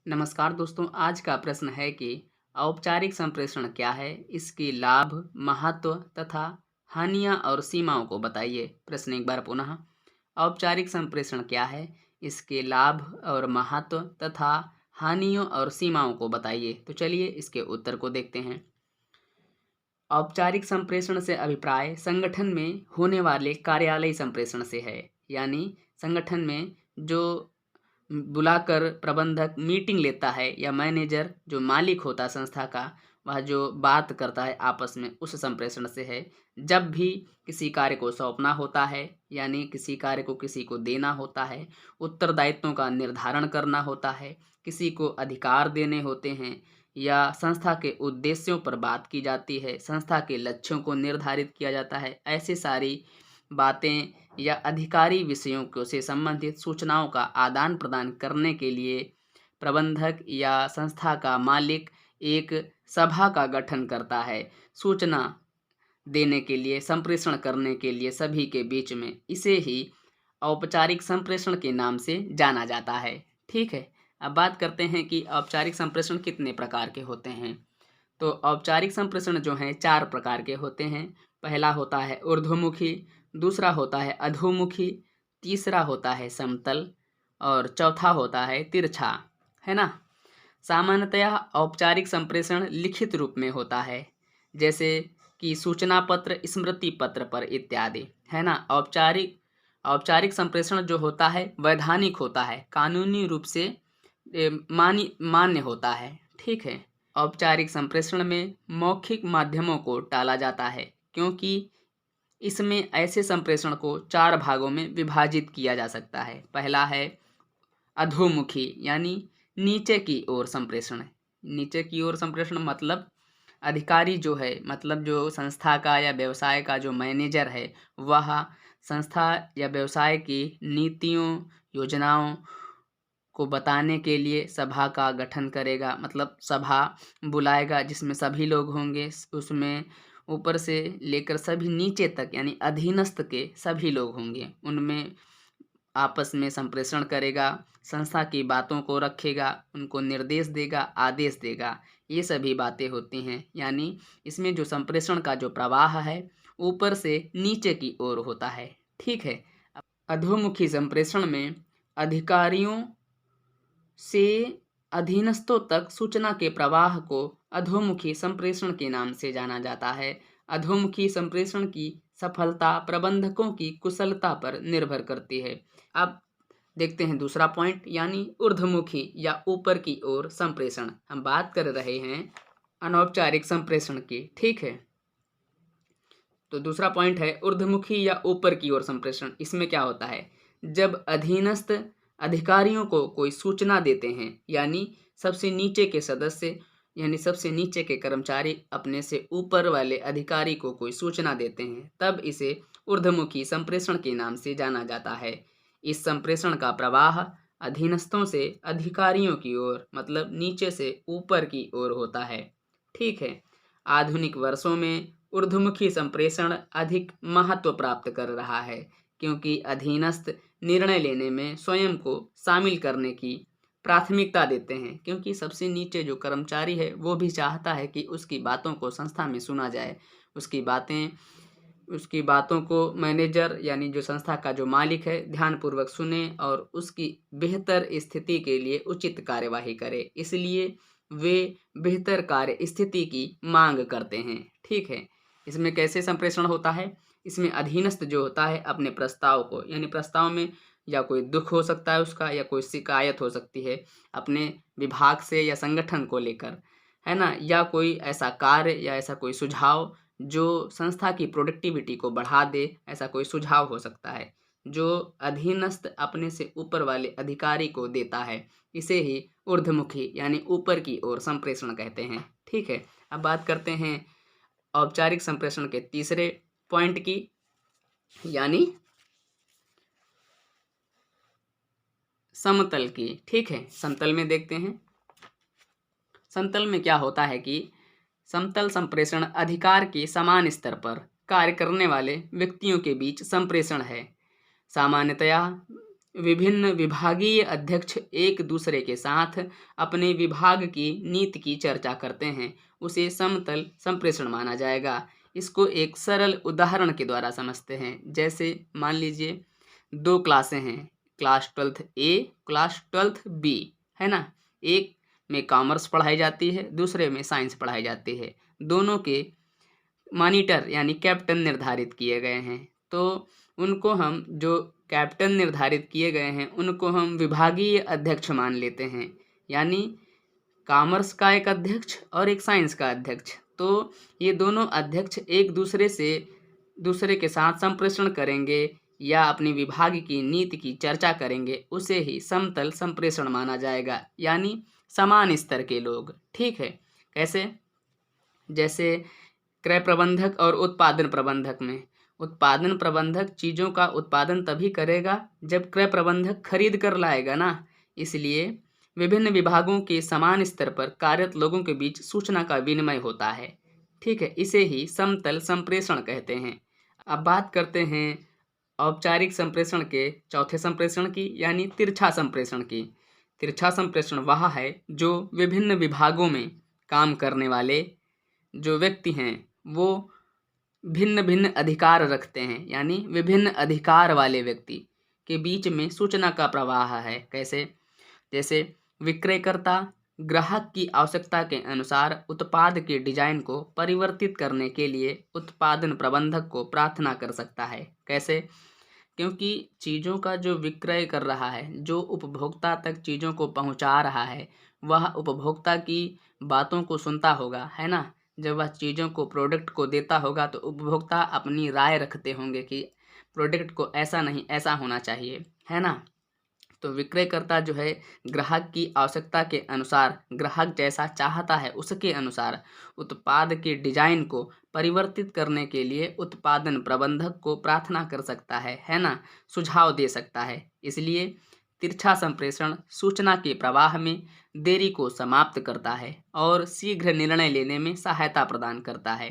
नमस्कार दोस्तों, आज का प्रश्न है कि औपचारिक संप्रेषण क्या है, इसके लाभ, महत्व तथा हानियां और सीमाओं को बताइए। प्रश्न एक बार पुनः, औपचारिक संप्रेषण क्या है, इसके लाभ और महत्व तथा हानियों और सीमाओं को बताइए। तो चलिए इसके उत्तर को देखते हैं। औपचारिक संप्रेषण से अभिप्राय संगठन में होने वाले कार्यालयी संप्रेषण से है, यानी संगठन में जो बुलाकर प्रबंधक मीटिंग लेता है या मैनेजर जो मालिक होता है संस्था का, वह जो बात करता है आपस में, उस संप्रेषण से है। जब भी किसी कार्य को सौंपना होता है, यानी किसी कार्य को किसी को देना होता है, उत्तरदायित्वों का निर्धारण करना होता है, किसी को अधिकार देने होते हैं, या संस्था के उद्देश्यों पर बात की जाती है, संस्था के लक्ष्यों को निर्धारित किया जाता है, ऐसी सारी बातें या अधिकारी विषयों को से संबंधित सूचनाओं का आदान प्रदान करने के लिए प्रबंधक या संस्था का मालिक एक सभा का गठन करता है, सूचना देने के लिए, संप्रेषण करने के लिए सभी के बीच में। इसे ही औपचारिक संप्रेषण के नाम से जाना जाता है। ठीक है, अब बात करते हैं कि औपचारिक संप्रेषण कितने प्रकार के होते हैं। तो औपचारिक संप्रेषण जो हैं 4 प्रकार के होते हैं। पहला होता है ऊर्ध्वमुखी, दूसरा होता है अधोमुखी, तीसरा होता है समतल और चौथा होता है तिरछा, है ना। सामान्यतया औपचारिक संप्रेषण लिखित रूप में होता है, जैसे कि सूचना पत्र, स्मृति पत्र पर इत्यादि, है ना। औपचारिक संप्रेषण जो होता है वैधानिक होता है, कानूनी रूप से मान्य होता है। ठीक है, औपचारिक संप्रेषण में मौखिक माध्यमों को टाला जाता है, क्योंकि इसमें ऐसे संप्रेषण को 4 भागों में विभाजित किया जा सकता है। पहला है अधोमुखी, यानी नीचे की ओर संप्रेषण। नीचे की ओर संप्रेषण मतलब अधिकारी जो है, मतलब जो संस्था का या व्यवसाय का जो मैनेजर है, वह संस्था या व्यवसाय की नीतियों, योजनाओं को बताने के लिए सभा का गठन करेगा, मतलब सभा बुलाएगा जिसमें सभी लोग होंगे। उसमें ऊपर से लेकर सभी नीचे तक, यानी अधीनस्थ के सभी लोग होंगे, उनमें आपस में संप्रेषण करेगा, संस्था की बातों को रखेगा, उनको निर्देश देगा, आदेश देगा। ये सभी बातें होती हैं, यानी इसमें जो संप्रेषण का जो प्रवाह है ऊपर से नीचे की ओर होता है। ठीक है, अधोमुखी संप्रेषण में अधिकारियों से अधीनस्थों तक सूचना के प्रवाह को अधोमुखी संप्रेषण के नाम से जाना जाता है। अधोमुखी संप्रेषण की सफलता प्रबंधकों की कुशलता पर निर्भर करती है। अब देखते हैं दूसरा पॉइंट, यानी ऊर्ध्वमुखी या ऊपर की ओर संप्रेषण। हम बात कर रहे हैं अनौपचारिक संप्रेषण की। ठीक है, तो दूसरा पॉइंट है ऊर्ध्वमुखी या ऊपर की ओर संप्रेषण। इसमें क्या होता है, जब अधीनस्थ अधिकारियों को कोई सूचना देते हैं, यानी सबसे नीचे के सदस्य, यानी सबसे नीचे के कर्मचारी अपने से ऊपर वाले अधिकारी को कोई सूचना देते हैं, तब इसे ऊर्ध्वमुखी संप्रेषण के नाम से जाना जाता है। इस संप्रेषण का प्रवाह अधीनस्थों से अधिकारियों की ओर, मतलब नीचे से ऊपर की ओर होता है। ठीक है, आधुनिक वर्षों में ऊर्ध्वमुखी संप्रेषण अधिक महत्व प्राप्त कर रहा है, क्योंकि अधीनस्थ निर्णय लेने में स्वयं को शामिल करने की प्राथमिकता देते हैं, क्योंकि सबसे नीचे जो कर्मचारी है वो भी चाहता है कि उसकी बातों को संस्था में सुना जाए, उसकी बातों को मैनेजर यानी जो संस्था का जो मालिक है ध्यानपूर्वक सुने और उसकी बेहतर स्थिति के लिए उचित कार्यवाही करे। इसलिए वे बेहतर कार्य स्थिति की मांग करते हैं। ठीक है, इसमें कैसे संप्रेषण होता है, इसमें अधीनस्थ जो होता है अपने प्रस्ताव को, यानी प्रस्ताव में या कोई दुख हो सकता है उसका, या कोई शिकायत हो सकती है अपने विभाग से या संगठन को लेकर, है ना, या कोई ऐसा कार्य या ऐसा कोई सुझाव जो संस्था की प्रोडक्टिविटी को बढ़ा दे, ऐसा कोई सुझाव हो सकता है जो अधीनस्थ अपने से ऊपर वाले अधिकारी को देता है। इसे ही ऊर्ध्वमुखी यानी ऊपर की ओर संप्रेषण कहते हैं। ठीक है, अब बात करते हैं औपचारिक संप्रेषण के तीसरे पॉइंट की, यानी समतल की। ठीक है, समतल में देखते हैं। समतल में क्या होता है कि समतल संप्रेषण अधिकार के समान स्तर पर कार्य करने वाले व्यक्तियों के बीच संप्रेषण है। सामान्यतया विभिन्न विभागीय अध्यक्ष एक दूसरे के साथ अपने विभाग की नीति की चर्चा करते हैं, उसे समतल संप्रेषण माना जाएगा। इसको एक सरल उदाहरण के द्वारा समझते हैं। जैसे मान लीजिए 2 क्लासें हैं, क्लास 12th ए, क्लास 12th बी, है ना। एक में कॉमर्स पढ़ाई जाती है, दूसरे में साइंस पढ़ाई जाती है। दोनों के मॉनिटर यानी कैप्टन निर्धारित किए गए हैं। तो उनको हम जो कैप्टन निर्धारित किए गए हैं उनको हम विभागीय अध्यक्ष मान लेते हैं, यानी कॉमर्स का एक अध्यक्ष और एक साइंस का अध्यक्ष। तो ये दोनों अध्यक्ष एक दूसरे के साथ संप्रेषण करेंगे या अपने विभाग की नीति की चर्चा करेंगे, उसे ही समतल संप्रेषण माना जाएगा, यानी समान स्तर के लोग। ठीक है, कैसे? जैसे क्रय प्रबंधक और उत्पादन प्रबंधक में, उत्पादन प्रबंधक चीज़ों का उत्पादन तभी करेगा जब क्रय प्रबंधक खरीद कर लाएगा ना। इसलिए विभिन्न विभागों के समान स्तर पर कार्यरत लोगों के बीच सूचना का विनिमय होता है। ठीक है, इसे ही समतल संप्रेषण कहते हैं। अब बात करते हैं औपचारिक संप्रेषण के चौथे संप्रेषण की, यानी तिरछा संप्रेषण की। तिरछा संप्रेषण वह है जो विभिन्न विभागों में काम करने वाले जो व्यक्ति हैं वो भिन्न भिन्न अधिकार रखते हैं, यानी विभिन्न अधिकार वाले व्यक्ति के बीच में सूचना का प्रवाह है। कैसे? जैसे विक्रयकर्ता ग्राहक की आवश्यकता के अनुसार उत्पाद के डिजाइन को परिवर्तित करने के लिए उत्पादन प्रबंधक को प्रार्थना कर सकता है। कैसे? क्योंकि चीज़ों का जो विक्रय कर रहा है, जो उपभोक्ता तक चीज़ों को पहुंचा रहा है, वह उपभोक्ता की बातों को सुनता होगा, है ना। जब वह चीज़ों को, प्रोडक्ट को देता होगा तो उपभोक्ता अपनी राय रखते होंगे कि प्रोडक्ट को ऐसा नहीं ऐसा होना चाहिए, है ना। तो विक्रयकर्ता जो है ग्राहक की आवश्यकता के अनुसार, ग्राहक जैसा चाहता है उसके अनुसार उत्पाद के डिजाइन को परिवर्तित करने के लिए उत्पादन प्रबंधक को प्रार्थना कर सकता है ना, सुझाव दे सकता है। इसलिए तिरछा संप्रेषण सूचना के प्रवाह में देरी को समाप्त करता है और शीघ्र निर्णय लेने में सहायता प्रदान करता है,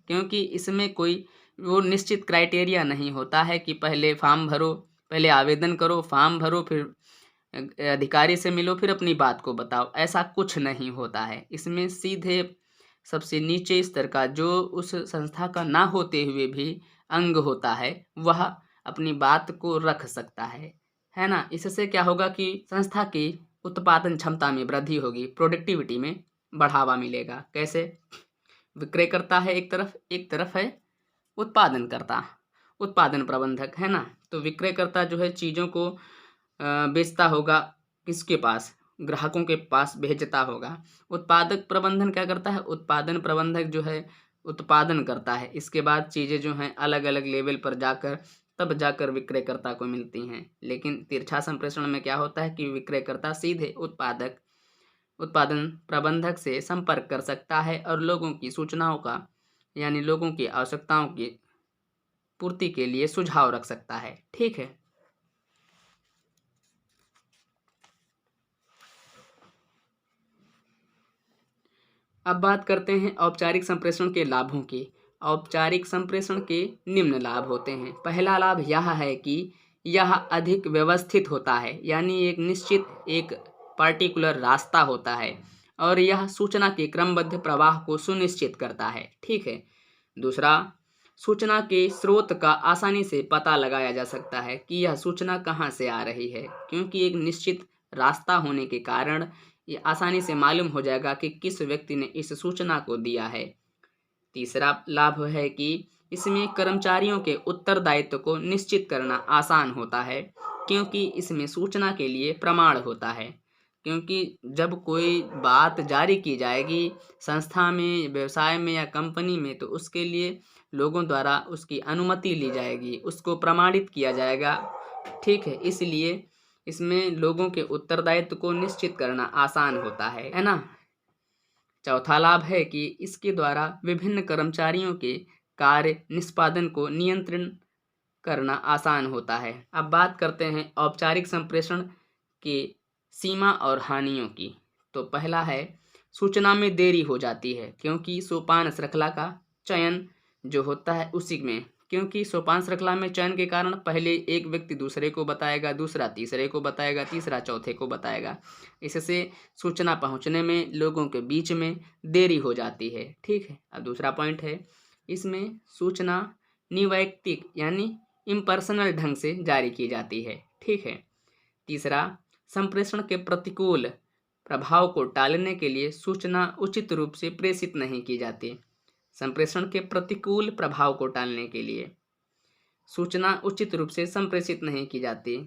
क्योंकि इसमें कोई वो निश्चित क्राइटेरिया नहीं होता है कि पहले फॉर्म भरो, पहले आवेदन करो, फॉर्म भरो, फिर अधिकारी से मिलो, फिर अपनी बात को बताओ। ऐसा कुछ नहीं होता है। इसमें सीधे सबसे नीचे स्तर का जो उस संस्था का ना होते हुए भी अंग होता है वह अपनी बात को रख सकता है ना। इससे क्या होगा कि संस्था की उत्पादन क्षमता में वृद्धि होगी, प्रोडक्टिविटी में बढ़ावा मिलेगा। कैसे? विक्रयकर्ता है एक तरफ है उत्पादनकर्ता, उत्पादन प्रबंधक, है ना। तो विक्रयकर्ता जो है चीज़ों को बेचता होगा, किसके पास? ग्राहकों के पास भेजता होगा। उत्पादक प्रबंधन क्या करता है? उत्पादन प्रबंधक जो है उत्पादन करता है, इसके बाद चीज़ें जो हैं अलग अलग लेवल पर जाकर तब जाकर विक्रयकर्ता को मिलती हैं। लेकिन तिरछा संप्रेषण में क्या होता है कि विक्रयकर्ता सीधे उत्पादन प्रबंधक से संपर्क कर सकता है और लोगों की सूचनाओं का, यानी लोगों की आवश्यकताओं की पूर्ति के लिए सुझाव रख सकता है। ठीक है, अब बात करते हैं औपचारिक संप्रेषण के लाभों की। औपचारिक संप्रेषण के निम्न लाभ होते हैं। पहला लाभ यह है कि यह अधिक व्यवस्थित होता है, यानी एक निश्चित एक पार्टिकुलर रास्ता होता है और यह सूचना के क्रमबद्ध प्रवाह को सुनिश्चित करता है। ठीक है। दूसरा, सूचना के स्रोत का आसानी से पता लगाया जा सकता है कि यह सूचना कहाँ से आ रही है, क्योंकि एक निश्चित रास्ता होने के कारण ये आसानी से मालूम हो जाएगा कि किस व्यक्ति ने इस सूचना को दिया है। तीसरा लाभ है कि इसमें कर्मचारियों के उत्तरदायित्व को निश्चित करना आसान होता है, क्योंकि इसमें सूचना के लिए प्रमाण होता है। क्योंकि जब कोई बात जारी की जाएगी संस्था में, व्यवसाय में या कंपनी में, तो उसके लिए लोगों द्वारा उसकी अनुमति ली जाएगी, उसको प्रमाणित किया जाएगा। ठीक है, इसलिए इसमें लोगों के उत्तरदायित्व को निश्चित करना आसान होता है ना। चौथा लाभ है कि इसके द्वारा विभिन्न कर्मचारियों के कार्य निष्पादन को नियंत्रण करना आसान होता है। अब बात करते हैं औपचारिक संप्रेषण की सीमा और हानियों की। तो पहला है, सूचना में देरी हो जाती है, क्योंकि सोपान श्रृंखला का चयन जो होता है उसी में क्योंकि सोपान श्रृंखला में चयन के कारण पहले एक व्यक्ति दूसरे को बताएगा, दूसरा तीसरे को बताएगा, तीसरा चौथे को बताएगा। इससे सूचना पहुंचने में लोगों के बीच में देरी हो जाती है। ठीक है। अब दूसरा पॉइंट है, इसमें सूचना निवैयक्तिक यानी इम्पर्सनल ढंग से जारी की जाती है। ठीक है। तीसरा, संप्रेषण के प्रतिकूल प्रभाव को टालने के लिए सूचना उचित रूप से प्रेषित नहीं की जाती। संप्रेषण के प्रतिकूल प्रभाव को टालने के लिए सूचना उचित रूप से संप्रेषित नहीं की जाती।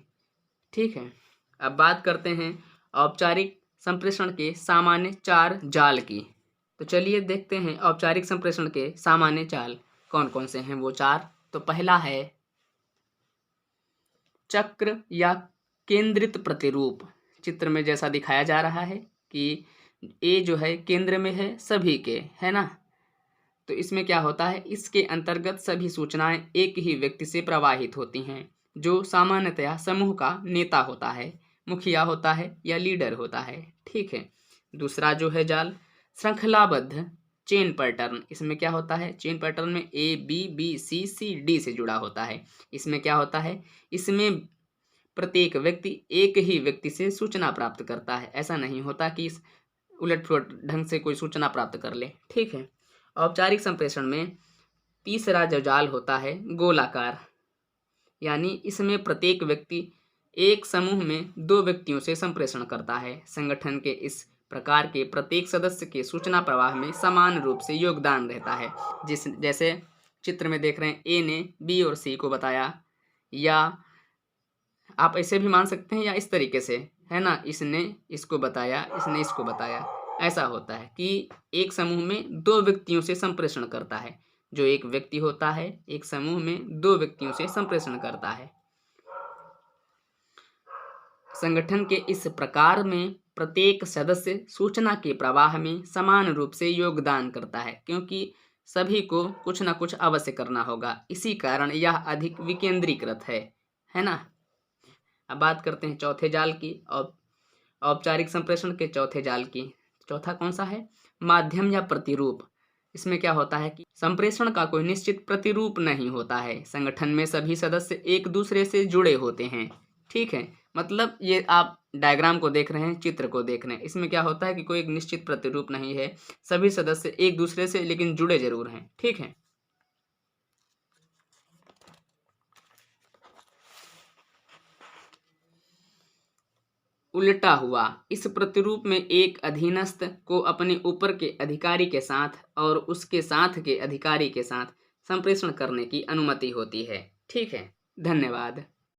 ठीक है। अब बात करते हैं औपचारिक संप्रेषण के सामान्य 4 जाल की। तो चलिए देखते हैं औपचारिक संप्रेषण के सामान्य जाल कौन कौन से हैं वो 4। तो पहला है चक्र या केंद्रित प्रतिरूप। चित्र में जैसा दिखाया जा रहा है कि ए जो है केंद्र में है सभी के, है ना। तो इसमें क्या होता है, इसके अंतर्गत सभी सूचनाएं एक ही व्यक्ति से प्रवाहित होती हैं, जो सामान्यतया समूह का नेता होता है, मुखिया होता है या लीडर होता है। ठीक है। दूसरा जो है जाल श्रृंखलाबद्ध चेन पैटर्न। इसमें क्या होता है, चेन पैटर्न में A B B C C D से जुड़ा होता है। इसमें क्या होता है, इसमें प्रत्येक व्यक्ति एक ही व्यक्ति से सूचना प्राप्त करता है। ऐसा नहीं होता कि इस उलट-पुलट ढंग से कोई सूचना प्राप्त कर ले। ठीक है। औपचारिक संप्रेषण में तीसरा जो जाल होता है गोलाकार, यानी इसमें प्रत्येक व्यक्ति एक समूह में 2 व्यक्तियों से संप्रेषण करता है। संगठन के इस प्रकार के प्रत्येक सदस्य के सूचना प्रवाह में समान रूप से योगदान रहता है। जैसे चित्र में देख रहे हैं, ए ने बी और सी को बताया, या आप ऐसे भी मान सकते हैं या इस तरीके से, है ना, इसने इसको बताया, इसने इसको बताया। ऐसा होता है कि एक समूह में 2 व्यक्तियों से संप्रेषण करता है। जो एक व्यक्ति होता है एक समूह में 2 व्यक्तियों से संप्रेषण करता है। संगठन के इस प्रकार में प्रत्येक सदस्य सूचना के प्रवाह में समान रूप से योगदान करता है, क्योंकि सभी को कुछ न कुछ अवश्य करना होगा। इसी कारण यह अधिक विकेंद्रीकृत है ना। अब बात करते हैं चौथे जाल की, औपचारिक संप्रेषण के चौथे जाल की। चौथा कौन सा है, माध्यम या प्रतिरूप। इसमें क्या होता है कि संप्रेषण का कोई निश्चित प्रतिरूप नहीं होता है। संगठन में सभी सदस्य एक दूसरे से जुड़े होते हैं। ठीक है। मतलब ये आप डायग्राम को देख रहे हैं, चित्र को देख रहे हैं, इसमें क्या होता है कि कोई एक निश्चित प्रतिरूप नहीं है। सभी सदस्य एक दूसरे से लेकिन जुड़े जरूर हैं। ठीक है। उल्टा हुआ, इस प्रतिरूप में एक अधीनस्थ को अपने ऊपर के अधिकारी के साथ और उसके साथ के अधिकारी के साथ संप्रेषण करने की अनुमति होती है। ठीक है। धन्यवाद।